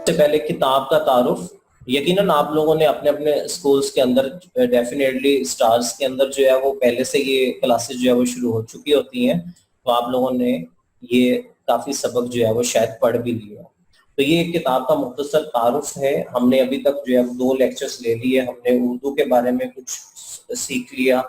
سے پہلے کتاب کا تعارف. یقیناً آپ لوگوں نے اپنے اپنے اسکولس کے اندر ڈیفینیٹلی اسٹارز کے اندر جو ہے وہ پہلے سے یہ کلاسز جو ہے وہ شروع ہو چکی ہوتی ہیں, تو آپ لوگوں نے یہ کافی سبق جو ہے وہ شاید پڑھ بھی لیا. تو یہ ایک کتاب کا مختصر تعارف ہے. ہم نے ابھی تک جو ہے 2 لیکچرز لے لیے. ہم نے اردو کے بارے میں کچھ سیکھ لیا,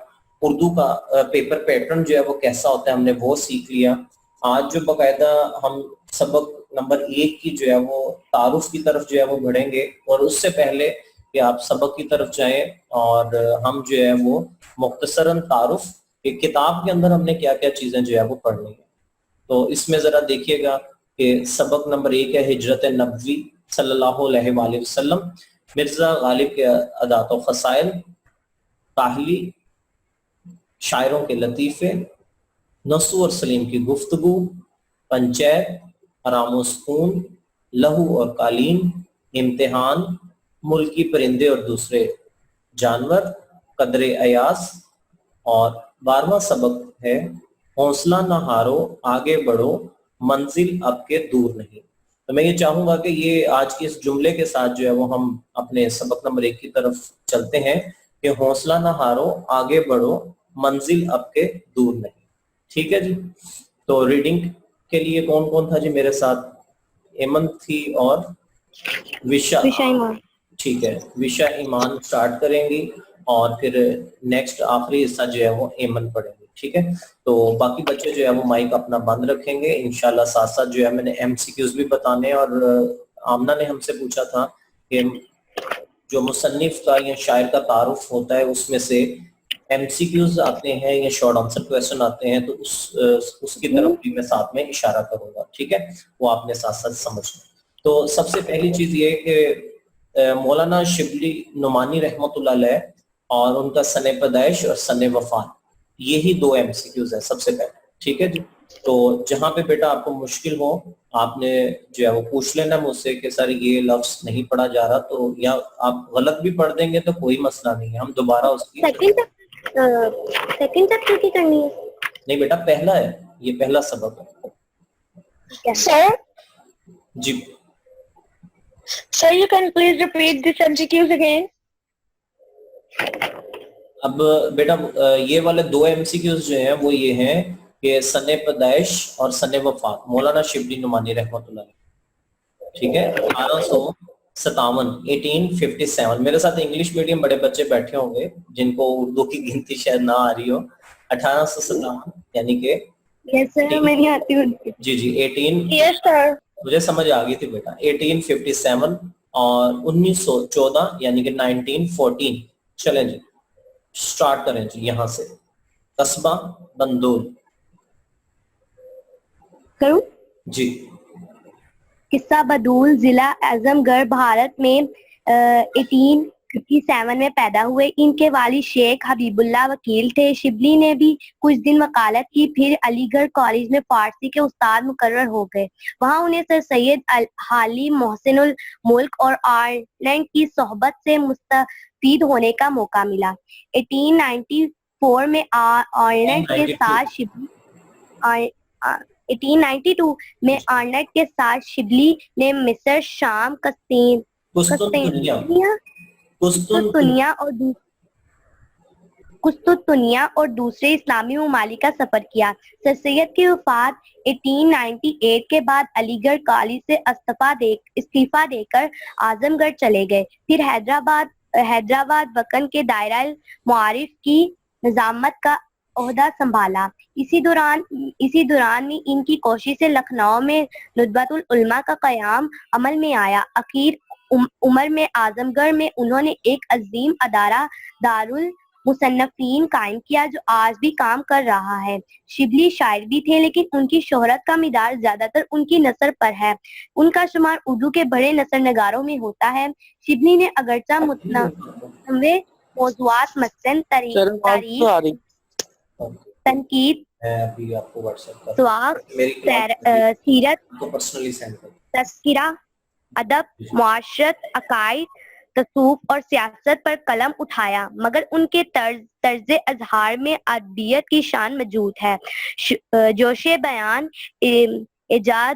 اردو کا پیپر پیٹرن جو ہے وہ کیسا ہوتا ہے ہم نے وہ سیکھ لیا. آج جو باقاعدہ ہم سبق نمبر 1 کی جو ہے وہ تعارف کی طرف جو ہے وہ بڑھیں گے, اور اس سے پہلے کہ آپ سبق کی طرف جائیں اور ہم جو ہے وہ مختصراً تعارف کہ کتاب کے اندر ہم نے کیا کیا چیزیں جو ہے وہ پڑھنی ہیں. تو اس میں ذرا دیکھیے گا کہ سبق نمبر 1 ہے ہجرت نبوی صلی اللہ علیہ وآلہ وسلم, مرزا غالب کے عادات و خصائل, کاہلی, شاعروں کے لطیفے, نصو اور سلیم کی گفتگو, پنچیت, آرام و سکون, لہو اور قالین, امتحان, ملکی پرندے اور دوسرے جانور, قدر ایاز, اور 12واں سبق ہے حوصلہ نہ ہارو آگے بڑھو منزل اب کے دور نہیں. تو میں یہ چاہوں گا کہ یہ آج کے اس جملے کے ساتھ جو ہے وہ ہم اپنے سبق نمبر 1 کی طرف چلتے ہیں کہ حوصلہ نہ ہارو آگے بڑھو منزل اب کے دور نہیں. ٹھیک ہے جی. تو ریڈنگ کے لیے کون کون تھا جی میرے ساتھ؟ ایمن تھی اور وشا. ٹھیک ہے, وشا ایمان سٹارٹ کریں گی اور پھر نیکسٹ آخری حصہ جو ہے وہ ایمن پڑھیں گے. ٹھیک ہے, تو باقی بچے جو ہے وہ مائک اپنا بند رکھیں گے انشاءاللہ. ساتھ ساتھ جو ہے میں نے ایم سی کیوز بھی بتانے, اور آمنہ نے ہم سے پوچھا تھا کہ جو مصنف کا یا شاعر کا تعارف ہوتا ہے اس میں سے ایم سی کیوز آتے ہیں یا شارٹ آنسر کویسچن آتے ہیں, تو اس کی طرف بھی میں ساتھ میں اشارہ کروں گا. ٹھیک ہے, وہ آپ نے ساتھ ساتھ سمجھنا. تو سب سے پہلی چیز یہ کہ مولانا شبلی نعمانی رحمۃ اللہ علیہ اور ان کا سن پیدائش اور سن وفات, یہی 2 ایم سی کیوز ہیں سب سے پہلے. ٹھیک ہے جی. تو جہاں پہ بیٹا آپ کو مشکل ہو آپ نے جو ہے وہ پوچھ لینا مجھ سے کہ سر یہ لفظ نہیں پڑھا جا رہا, تو یا آپ غلط بھی پڑھ دیں گے تو کوئی مسئلہ نہیں ہے, ہم دوبارہ اس کی سیکنڈ چیپٹر کی کرنی ہے. نہیں بیٹا, پہلا ہے, یہ پہلا سبق ہے. سر جی Sir, you can please repeat this MCQs again. اب بیٹا یہ والے 2 ایم سی کیوز جو ہیں وہ یہ ہیں کہ سن پیدائش اور سن وفات مولانا شبلی نعمانی رحمۃ اللہ علیہ. ٹھیک ہے, 1857. میرے ساتھ انگلش میڈیم بڑے بچے بیٹھے ہوں گے جن کو اردو کی گنتی شاید نہ آ رہی ہو. 1857 یعنی کہ جی جی 18 مجھے سمجھ آ گئی تھی بیٹا. 1857 اور 1914 یعنی کہ 1914. چلیں جی سٹارٹ کریں جی یہاں سے. قصبہ بندول. جی قصہ بدول ضلع اعظم گڑھ بھارت میں 1857 میں پیدا ہوئے. ان کے والد شیخ حبیب اللہ وکیل تھے. شبلی نے بھی کچھ دن وکالت کی, پھر علی گڑھ کالج میں فارسی کے استاد مقرر ہو گئے. وہاں انہیں سر سید حالی محسن الملک اور آئرلینڈ کی صحبت سے مستفید ہونے کا موقع ملا. 1892 میں آئرلینڈ کے ساتھ 1892 میں آرنٹ کے ساتھ شبلی نے مصر, شام, قسطنطنیہ اور دوسرے اسلامی ممالک کا سفر کیا. سر سید کی وفات 1898 کے بعد علی گڑھ کالج سے استعفیٰ دے کر اعظم گڑھ چلے گئے. پھر حیدرآباد وطن کے دائرہ معارف کی نظامت کا عہدہ سنبھالا. اسی دوران میں ان کی کوشش سے لکھنؤ میں ندوۃ العلماء کا قیام عمل میں آیا. اخیر عمر میں اعظم گڑھ میں انہوں نے ایک عظیم ادارہ دارالمصنفین قائم کیا جو آج بھی کام کر رہا ہے. شبلی شاعر بھی تھے لیکن ان کی شہرت کا مدار زیادہ تر ان کی نثر پر ہے. ان کا شمار اردو کے بڑے نثر نگاروں میں ہوتا ہے. شبلی نے اگرچہ متنوع موضوعات مثلاً تاریخ, تنقید, سواد, سیرت, تذکرہ, ادب, معاشرت, عقائد, تصوف اور سیاست پر قلم اٹھایا, مگر ان کے طرز اظہار میں ادبیت کی شان موجود ہے. جوش بیان, ایجاد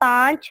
5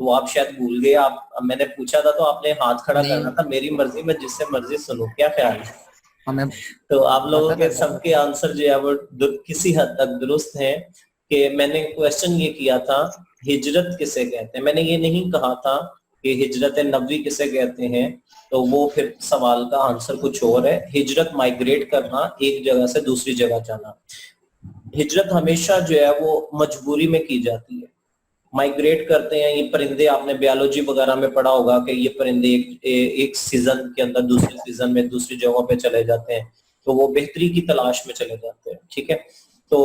تو وہ آپ شاید بھول گئے. آپ میں نے پوچھا تھا تو آپ نے ہاتھ کھڑا کرنا تھا. میری مرضی میں جس سے مرضی سنوں. کیا خیال ہے؟ تو آپ لوگوں کے سب کے آنسر جو ہے وہ کسی حد تک درست ہیں. کہ میں نے کوشچن یہ کیا تھا ہجرت کسے کہتے ہیں. میں نے یہ نہیں کہا تھا کہ ہجرت نبوی کسے کہتے ہیں, تو وہ پھر سوال کا آنسر کچھ اور ہے. ہجرت مائگریٹ کرنا, ایک جگہ سے دوسری جگہ جانا. ہجرت ہمیشہ جو ہے وہ مجبوری میں کی جاتی ہے. مائگریٹ کرتے ہیں یہ پرندے, آپ نے بیالوجی وغیرہ میں پڑھا ہوگا کہ یہ پرندے ایک سیزن کے اندر دوسرے سیزن میں دوسری جگہوں پہ چلے جاتے ہیں, تو وہ بہتری کی تلاش میں چلے جاتے ہیں. ٹھیک ہے, تو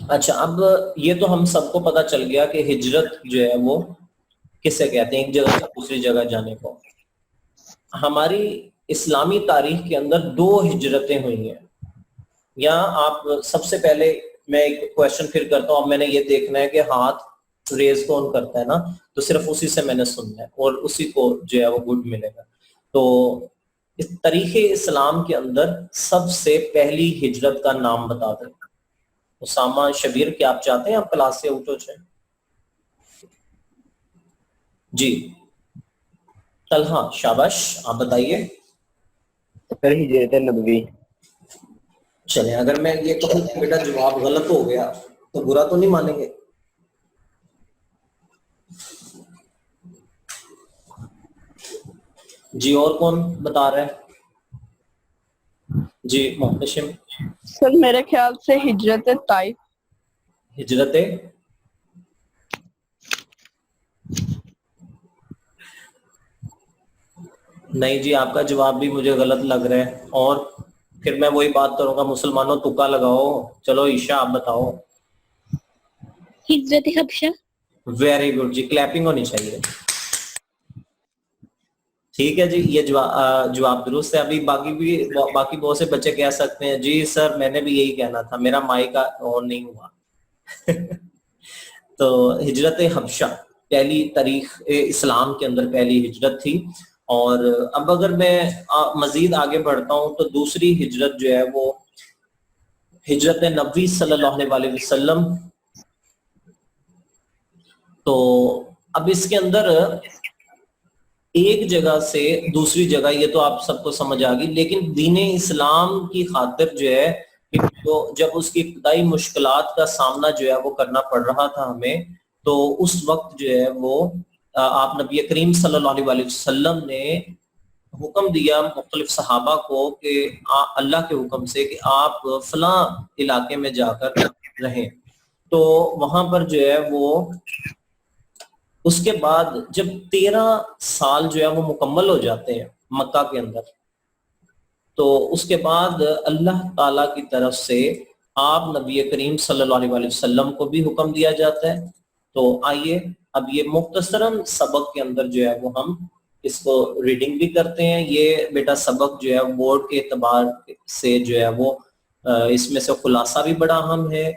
اچھا اب یہ تو ہم سب کو پتا چل گیا کہ ہجرت جو ہے وہ کسے کہتے ہیں, ایک جگہ سے دوسری جگہ جانے کو. ہماری اسلامی تاریخ کے اندر 2 ہجرتیں ہوئی ہیں. یا آپ سب سے پہلے میں ایک کوشچن پھر کرتا ہوں. اب میں نے یہ دیکھنا ہے کہ ہاتھ ریز کون کرتا ہے نا, تو صرف اسی سے میں نے سننا ہے اور اسی کو جو ہے وہ گڈ ملے گا. تو اس تاریخ اسلام کے اندر سب سے پہلی ہجرت کا نام بتا دیں. اسامہ, شبیر, کیا آپ چاہتے ہیں آپ کلاس سے اٹھو جائیں؟ جی طلحہ, شاباش, آپ بتائیے. سر ہجرت نبوی. چلیں, اگر میں یہ کہوں کہ بیٹا جواب غلط ہو گیا تو برا تو نہیں مانیں گے؟ جی اور کون بتا رہا ہے؟ جی محتشم. سر میرے خیال سے ہجرت طائف. ہجرت نہیں جی, آپ کا جواب بھی مجھے غلط لگ رہا ہے. اور پھر میں وہی بات کروں گا, مسلمانوں تکا لگاؤ. چلو عشاء آپ بتاؤ. ہجرت حبشہ. ویری گڈ جی, کلیپنگ ہونی چاہیے. ٹھیک ہے جی, یہ جواب درست ہے. ابھی باقی بہت سے بچے کہہ سکتے ہیں جی سر میں نے بھی یہی کہنا تھا, میرا مائک آن نہیں ہوا. تو ہجرت حبشہ پہلی تاریخ اسلام کے اندر پہلی ہجرت تھی. اور اب اگر میں مزید آگے بڑھتا ہوں تو دوسری ہجرت جو ہے وہ ہجرت نبوی صلی اللہ علیہ وسلم. تو اب اس کے اندر ایک جگہ سے دوسری جگہ, یہ تو آپ سب کو سمجھ آ گئی, لیکن دین اسلام کی خاطر جو ہے تو جب اس کی ابتدائی مشکلات کا سامنا جو ہے وہ کرنا پڑ رہا تھا ہمیں, تو اس وقت جو ہے وہ آپ نبی کریم صلی اللہ علیہ وسلم نے حکم دیا مختلف صحابہ کو کہ اللہ کے حکم سے کہ آپ فلاں علاقے میں جا کر رہیں. تو وہاں پر جو ہے وہ اس کے بعد جب 13 سال جو ہے وہ مکمل ہو جاتے ہیں مکہ کے اندر, تو اس کے بعد اللہ تعالی کی طرف سے آپ نبی کریم صلی اللہ علیہ وسلم کو بھی حکم دیا جاتا ہے. تو آئیے اب یہ مختصراً سبق کے اندر جو ہے وہ ہم اس کو ریڈنگ بھی کرتے ہیں. یہ بیٹا سبق جو ہے بورڈ کے اعتبار سے جو ہے وہ اس میں سے خلاصہ بھی بڑا اہم ہے,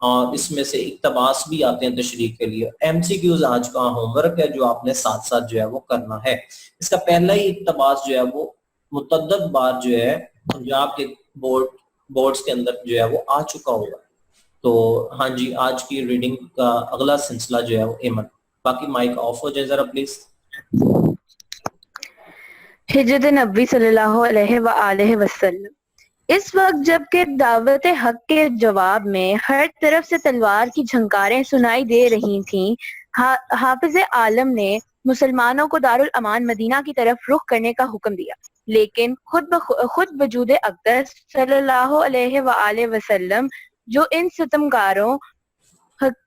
اور اس میں سے اقتباس بھی آتے ہیں تشریح کے لیے. ایم سی کیوز آج کا ہوم ورک ہے جو آپ نے ساتھ ساتھ جو ہے وہ کرنا ہے. اس کا پہلا ہی اقتباس جو ہے وہ متعدد بار جو ہے پنجاب کے بورڈز کے اندر جو ہے وہ آ چکا ہوگا. تو ہاں جی, آج کی ریڈنگ کا اگلا سلسلہ جو ہے وہ ایمن. باقی مائک آف ہو جائے ذرا پلیز. ہجرت نبی صلی اللہ علیہ وآلہ وسلم. اس وقت جب کہ دعوت حق کے جواب میں ہر طرف سے تلوار کی جھنکاریں سنائی دے رہی تھیں, حافظ عالم نے مسلمانوں کو دارالامان مدینہ کی طرف رخ کرنے کا حکم دیا. لیکن خود وجود اقدس صلی اللہ علیہ وآلہ وسلم جو ان ستمگاروں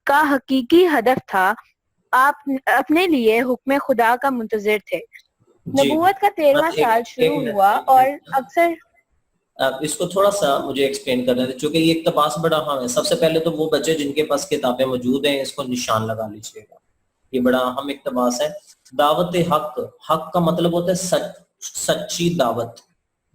کا حقیقی ہدف تھا, آپ اپنے لیے حکم خدا کا منتظر تھے. نبوت کا 13واں سال شروع ہوا اور اکثر اس کو تھوڑا سا مجھے ایکسپلین کرنا ہے چونکہ یہ اقتباس بڑا اہم ہے. سب سے پہلے تو وہ بچے جن کے پاس کتابیں موجود ہیں اس کو نشان لگا لیجیے گا, یہ بڑا اہم اقتباس ہے. دعوت حق, حق کا مطلب ہوتا ہے سچی دعوت.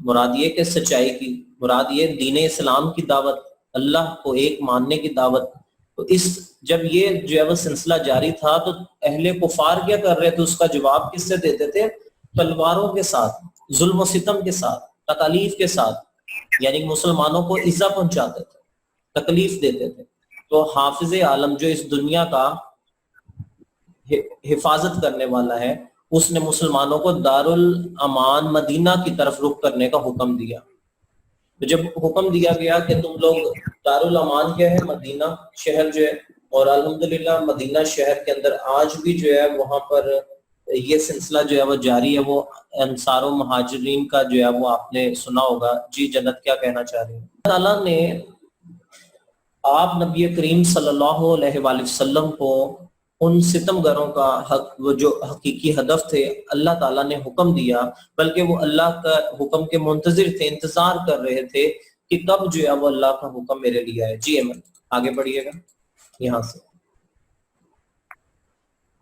مراد یہ کہ سچائی کی, مراد یہ دین اسلام کی دعوت, اللہ کو ایک ماننے کی دعوت. تو اس جب یہ جو ہے وہ سلسلہ جاری تھا تو اہل کفار کیا کر رہے تھے, اس کا جواب کس سے دیتے تھے؟ تلواروں کے ساتھ, ظلم و ستم کے ساتھ, تکالیف کے ساتھ. یعنی مسلمانوں کو ایذا پہنچاتے تھے, تکلیف دیتے تھے. تو حافظ عالم جو اس دنیا کا حفاظت کرنے والا ہے، اس نے مسلمانوں کو دارل امان مدینہ کی طرف رخ کرنے کا حکم دیا. تو جب حکم دیا گیا کہ تم لوگ دارل امان کیا ہے، مدینہ شہر جو ہے، اور الحمدللہ مدینہ شہر کے اندر آج بھی جو ہے وہاں پر یہ سلسلہ جو ہے وہ جاری ہے. وہ انصار و مہاجرین کا جو ہے وہ آپ نے سنا ہوگا. جی جنت کیا کہنا چاہ رہی ہیں؟ اللہ تعالیٰ نے آپ نبی کریم صلی اللہ علیہ وآلہ وسلم کو ان ستم گروں کا حق، وہ جو حقیقی ہدف تھے، اللہ تعالیٰ نے حکم دیا، بلکہ وہ اللہ کا حکم کے منتظر تھے، انتظار کر رہے تھے کہ کب جو ہے وہ اللہ کا حکم میرے لیے آئے. جی ایمن آگے بڑھیے گا یہاں سے.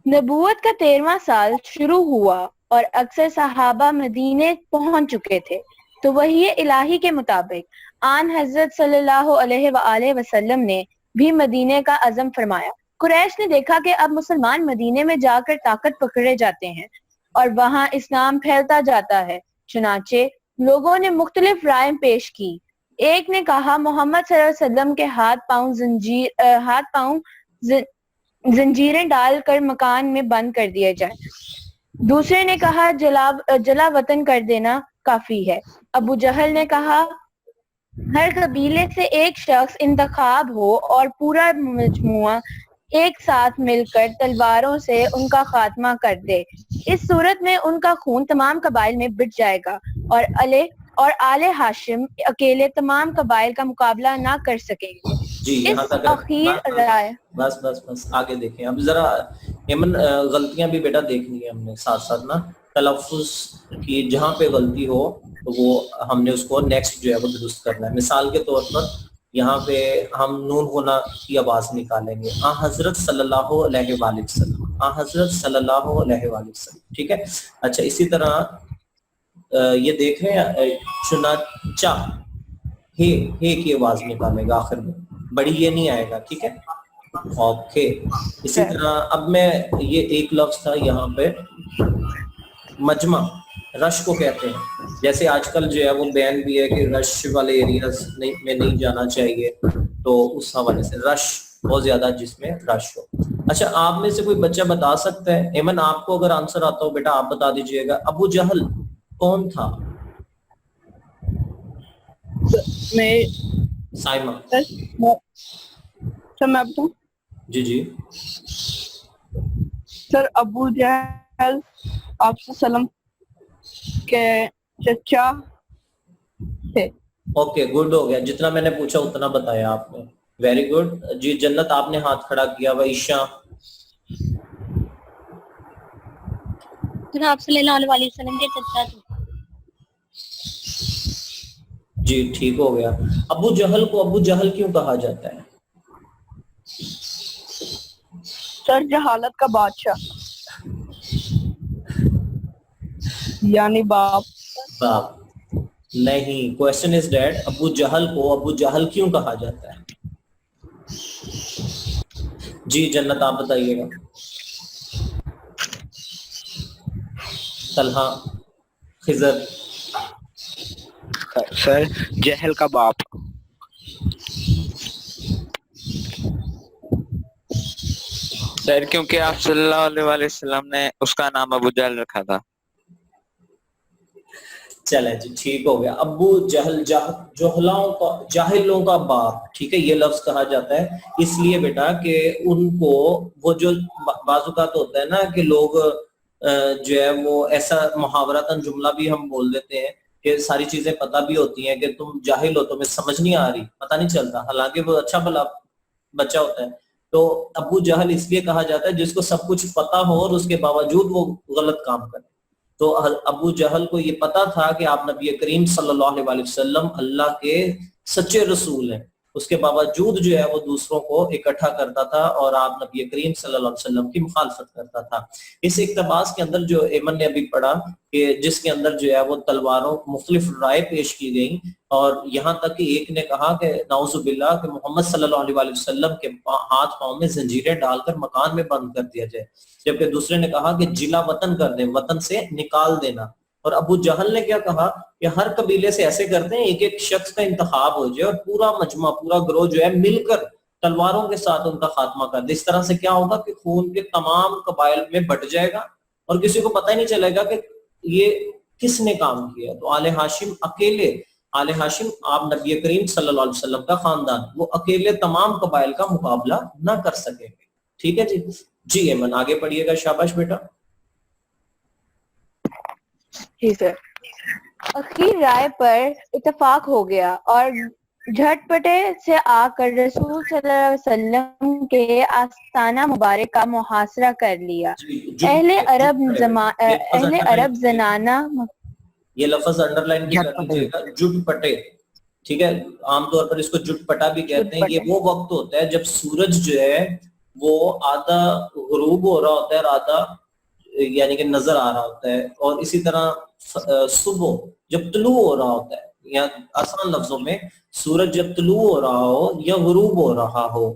نبوت کا 13واں سال شروع ہوا اور اکثر صحابہ مدینے پہنچ چکے تھے، تو وحی الہی کے مطابق آن حضرت صلی اللہ علیہ وآلہ وسلم نے بھی مدینے کا عزم فرمایا. قریش نے دیکھا کہ اب مسلمان مدینے میں جا کر طاقت پکڑے جاتے ہیں اور وہاں اسلام پھیلتا جاتا ہے، چنانچہ لوگوں نے مختلف رائے پیش کی. ایک نے کہا محمد صلی اللہ علیہ وسلم کے ہاتھ پاؤں زنجیریں ڈال کر مکان میں بند کر دیا جائے. دوسرے نے کہا جلا وطن کر دینا کافی ہے. ابو جہل نے کہا ہر قبیلے سے ایک شخص انتخاب ہو اور پورا مجموعہ ایک ساتھ مل کر تلواروں سے ان کا خاتمہ کر دے، اس صورت میں ان کا خون تمام قبائل میں بٹ جائے گا اور آل ہاشم اکیلے تمام قبائل کا مقابلہ نہ کر سکیں گے. جی یہاں تک بس آگے دیکھیں. اب ذرا ایمن غلطیاں بھی بیٹا دیکھنی ہے ہم نے ساتھ ساتھ نا، تلفظ کی جہاں پہ غلطی ہو تو وہ ہم نے اس کو نیکسٹ جو ہے وہ درست کرنا ہے. مثال کے طور پر یہاں پہ ہم نون ہونا کی آواز نکالیں گے، آن حضرت صلی اللہ علیہ وآلہ وسلم، آن حضرت صلی اللہ علیہ وآلہ وسلم. ٹھیک ہے. اچھا اسی طرح یہ دیکھ رہے ہیں چنانچہ ہے کی آواز نکالے گا آخر میں، بڑی یہ نہیں آئے گا. ٹھیک ہے. اوکے. اسی طرح اب میں یہ ایک لفظ تھا یہاں پہ مجمع، رش کو کہتے ہیں. جیسے آج کل جو ہے وہ بین بھی ہے کہ رش والے ایریاز میں نہیں جانا چاہیے، تو اس حوالے سے رش بہت زیادہ جس میں رش ہو. اچھا آپ میں سے کوئی بچہ بتا سکتا ہے، ایمن آپ کو اگر آنسر آتا ہو بیٹا آپ بتا دیجئے گا، ابو جہل کون تھا؟ سائمہ سر میں بتاؤں؟ جی سر ابو جہل آپ صلی اللہ علیہ وسلم کے چچا تھے. اوکے گڈ ہو گیا، جتنا میں نے پوچھا اتنا بتایا آپ نے. Very good. جی جنت آپ نے ہاتھ کھڑا کیا. وعیشہ آپ صلی اللہ علیہ وسلم کے چچا تھے. جی ٹھیک ہو گیا. ابو جہل کو ابو جہل کیوں کہا جاتا ہے؟ سر جہالت کا بادشاہ یعنی باپ نہیں. کوشچن از ڈیٹ ابو جہل کو ابو جہل کیوں کہا جاتا ہے؟ جی جنت آپ بتائیے گا. طلحہ، خضر. سر جہل کا باپ. سر کیونکہ آپ صلی اللہ علیہ وآلہ وسلم نے اس کا نام ابو جہل رکھا تھا. چلے جی ٹھیک ہو گیا. ابو جہل جاہلوں کا باپ. ٹھیک ہے. یہ لفظ کہا جاتا ہے اس لیے بیٹا کہ ان کو وہ جو بعض اوقات ہوتا ہے نا کہ لوگ جو ہے وہ ایسا محاورتاً جملہ بھی ہم بول دیتے ہیں کہ ساری چیزیں پتہ بھی ہوتی ہیں کہ تم جاہل ہو، تمہیں سمجھ نہیں آ رہی، پتہ نہیں چلتا، حالانکہ وہ اچھا بھلا بچہ ہوتا ہے. تو ابو جہل اس لیے کہا جاتا ہے جس کو سب کچھ پتا ہو اور اس کے باوجود وہ غلط کام کرے. تو ابو جہل کو یہ پتا تھا کہ آپ نبی کریم صلی اللہ علیہ وسلم اللہ کے سچے رسول ہیں، اس کے باوجود جو ہے وہ دوسروں کو اکٹھا کرتا تھا اور آپ نبی کریم صلی اللہ علیہ وسلم کی مخالفت کرتا تھا. اس اقتباس کے اندر جو ایمن نے ابھی پڑھا کہ جس کے اندر جو ہے وہ تلواروں مختلف رائے پیش کی گئیں، اور یہاں تک کہ ایک نے کہا کہ نعوذ باللہ کہ محمد صلی اللہ علیہ وسلم کے ہاتھ پاؤں میں زنجیریں ڈال کر مکان میں بند کر دیا جائے، جبکہ دوسرے نے کہا کہ جلا وطن کر دیں، وطن سے نکال دینا. اور ابو جہل نے کیا کہا کہ ہر قبیلے سے ایسے کرتے ہیں ایک ایک شخص کا انتخاب ہو جائے اور پورا مجمع پورا گروہ جو ہے مل کر تلواروں کے ساتھ ان کا خاتمہ کر دے. اس طرح سے کیا ہوگا کہ خون کے تمام قبائل میں بٹ جائے گا اور کسی کو پتہ ہی نہیں چلے گا کہ یہ کس نے کام کیا. تو آل ہاشم اکیلے، آل ہاشم آپ نبی کریم صلی اللہ علیہ وسلم کا خاندان، وہ اکیلے تمام قبائل کا مقابلہ نہ کر سکیں گے. ٹھیک ہے جی ایمن آگے پڑھیے گا. شاباش بیٹا. جی سر. اخیر رائے پر اتفاق ہو گیا اور جھٹ پٹے سے آ کر رسول صلی اللہ علیہ وسلم کے آستانہ مبارک کا محاصرہ کر لیا. اہل عرب زنانہ، یہ لفظ انڈر لائن کر دیجیے گا، جٹ پٹے. ٹھیک ہے، عام طور پر اس کو جٹ پٹا بھی کہتے ہیں. یہ وہ وقت ہوتا ہے جب سورج جو ہے وہ آدھا غروب ہو رہا ہوتا ہے اور آدھا یعنی کہ نظر آ رہا ہوتا ہے، اور اسی طرح صبح جب طلوع ہو رہا ہوتا ہے، یا آسان لفظوں میں سورج جب طلوع ہو رہا ہو یا غروب ہو رہا ہو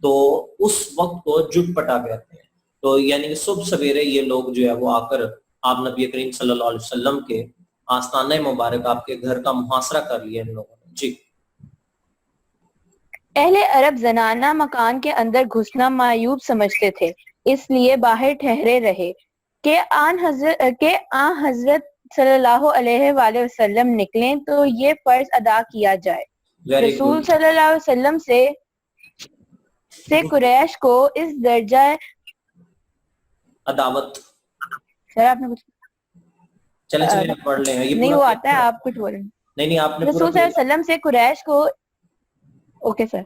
تو اس وقت کو جٹ پٹا کہتے ہیں. تو یعنی کہ صبح سویرے یہ لوگ جو ہے وہ آ کر آپ نبی کریم صلی اللہ علیہ وسلم کے آستانہ مبارک آپ کے گھر کا محاصرہ کر لیا ان لوگوں نے. جی. اہل عرب زنانہ مکان کے اندر گھسنا معیوب سمجھتے تھے، اس لیے باہر ٹھہرے رہے کہ آن حضرت صلی اللہ علیہ وآلہ وسلم نکلیں تو یہ فرض ادا کیا جائے. رسول صلی اللہ علیہ وسلم سے قریش کو اس درجہ عداوت، سر آپ نے کچھ چلے پڑھ لیں. نہیں وہ آتا ہے، آپ کچھ بولیں. نہیں آپ نے رسول صلی اللہ علیہ وسلم سے قریش کو، اوکے سر،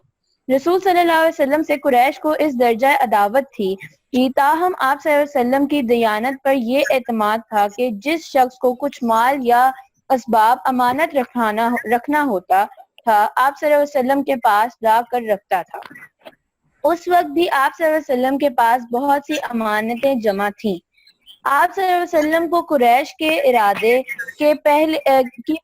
رسول صلی اللہ علیہ وسلم سے قریش کو اس درجہ عداوت تھی کہ تاہم آپ صلی اللہ علیہ وسلم کی دیانت پر یہ اعتماد تھا کہ جس شخص کو کچھ مال یا اسباب امانت رکھنا ہوتا تھا آپ صلی اللہ علیہ وسلم کے پاس لا کر رکھتا تھا. اس وقت بھی آپ صلی اللہ علیہ وسلم کے پاس بہت سی امانتیں جمع تھیں. آپ صلی اللہ علیہ وسلم کو قریش کے ارادے کی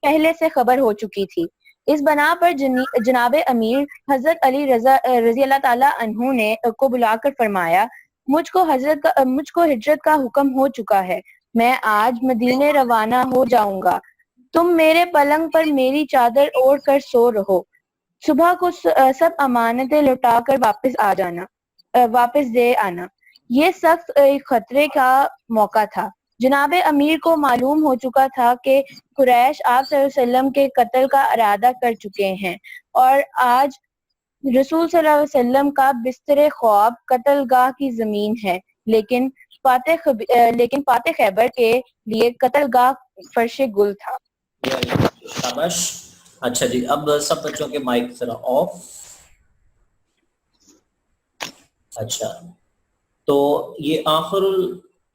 پہلے سے خبر ہو چکی تھی. اس بنا پر جناب امیر حضرت علی رضی اللہ تعالی عنہ نے کو بلا کر فرمایا، مجھ کو ہجرت کا حکم ہو چکا ہے، میں آج مدینے روانہ ہو جاؤں گا. تم میرے پلنگ پر میری چادر اوڑھ کر سو رہو، صبح کو سب امانتیں لوٹا کر واپس دے آنا. یہ سخت خطرے کا موقع تھا. جناب امیر کو معلوم ہو چکا تھا کہ قریش آپ صلی اللہ علیہ وسلم کے قتل کا ارادہ کر چکے ہیں اور آج رسول صلی اللہ علیہ وسلم کا بستر خواب قتل گاہ کی زمین ہے، لیکن فاتح خیبر کے لیے قتل گاہ فرش گل تھا. شاباش. اچھا جی، اب سب بچوں کے مائک ذرا آف. اچھا، تو یہ آخر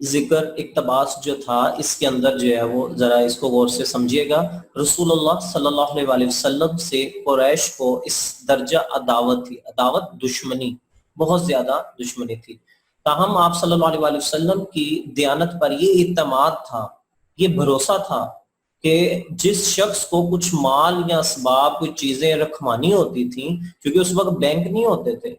الذکر اقتباس جو تھا اس کے اندر جو ہے وہ ذرا اس کو غور سے سمجھیے گا. رسول اللہ صلی اللہ علیہ وسلم سے قریش کو اس درجہ عداوت تھی، عداوت دشمنی، بہت زیادہ دشمنی تھی. تاہم آپ صلی اللہ علیہ وسلم کی دیانت پر یہ اعتماد تھا، یہ بھروسہ تھا کہ جس شخص کو کچھ مال یا اسباب کچھ چیزیں رکھوانی ہوتی تھیں، کیونکہ اس وقت بینک نہیں ہوتے تھے،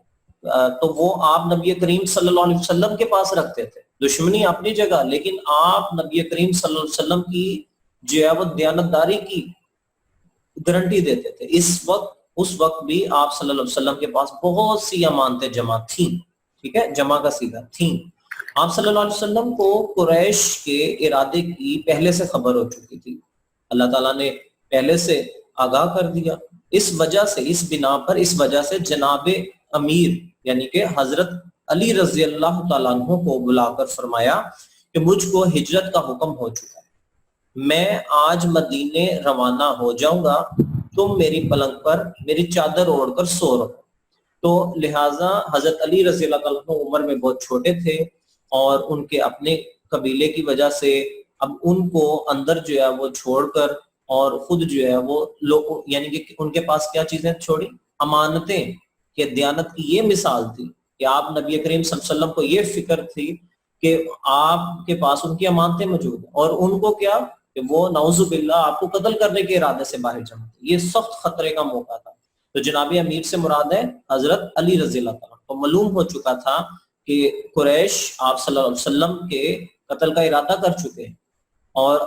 تو وہ آپ نبی کریم صلی اللہ علیہ وسلم کے پاس رکھتے تھے. دشمنی اپنی جگہ، لیکن آپ نبی کریم صلی اللہ علیہ وسلم کی جو ہے وہ دیانتداری کی گارنٹی دیتے تھے. اس وقت بھی آپ صلی اللہ علیہ وسلم کے پاس بہت سی امانتیں جمع تھیں. ٹھیک ہے، جمع کا سیدھا تھیں. آپ صلی اللہ علیہ وسلم کو قریش کے ارادے کی پہلے سے خبر ہو چکی تھی، اللہ تعالیٰ نے پہلے سے آگاہ کر دیا. اس وجہ سے، اس بنا پر، اس وجہ سے جناب امیر یعنی کہ حضرت علی رضی اللہ تعالیٰ عنہ کو بلا کر فرمایا کہ مجھ کو ہجرت کا حکم ہو چکا ہے، میں آج مدینے روانہ ہو جاؤں گا، تم میری پلنگ پر میری چادر اوڑھ کر سو رہو. تو لہٰذا حضرت علی رضی اللہ تعالیٰ عنہ عمر میں بہت چھوٹے تھے اور ان کے اپنے قبیلے کی وجہ سے اب ان کو اندر جو ہے وہ چھوڑ کر اور خود جو ہے وہ یعنی کہ ان کے پاس کیا چیزیں چھوڑی؟ امانتیں. کہ دیانت کی یہ مثال تھی کہ آپ نبی کریم صلی اللہ علیہ وسلم کو یہ فکر تھی کہ آپ کے پاس ان کی امانتیں موجود ہیں، اور ان کو کیا کہ وہ نعوذ باللہ آپ کو قتل کرنے کے ارادے سے باہر جمع تھے. یہ سخت خطرے کا موقع تھا. تو جناب امیر سے مراد ہے حضرت علی رضی اللہ تعالیٰ کو معلوم ہو چکا تھا کہ قریش آپ صلی اللہ علیہ وسلم کے قتل کا ارادہ کر چکے ہیں، اور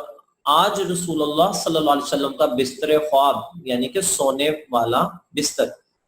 آج رسول اللہ صلی اللہ علیہ وسلم کا بستر خواب یعنی کہ سونے والا بستر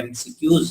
MCQs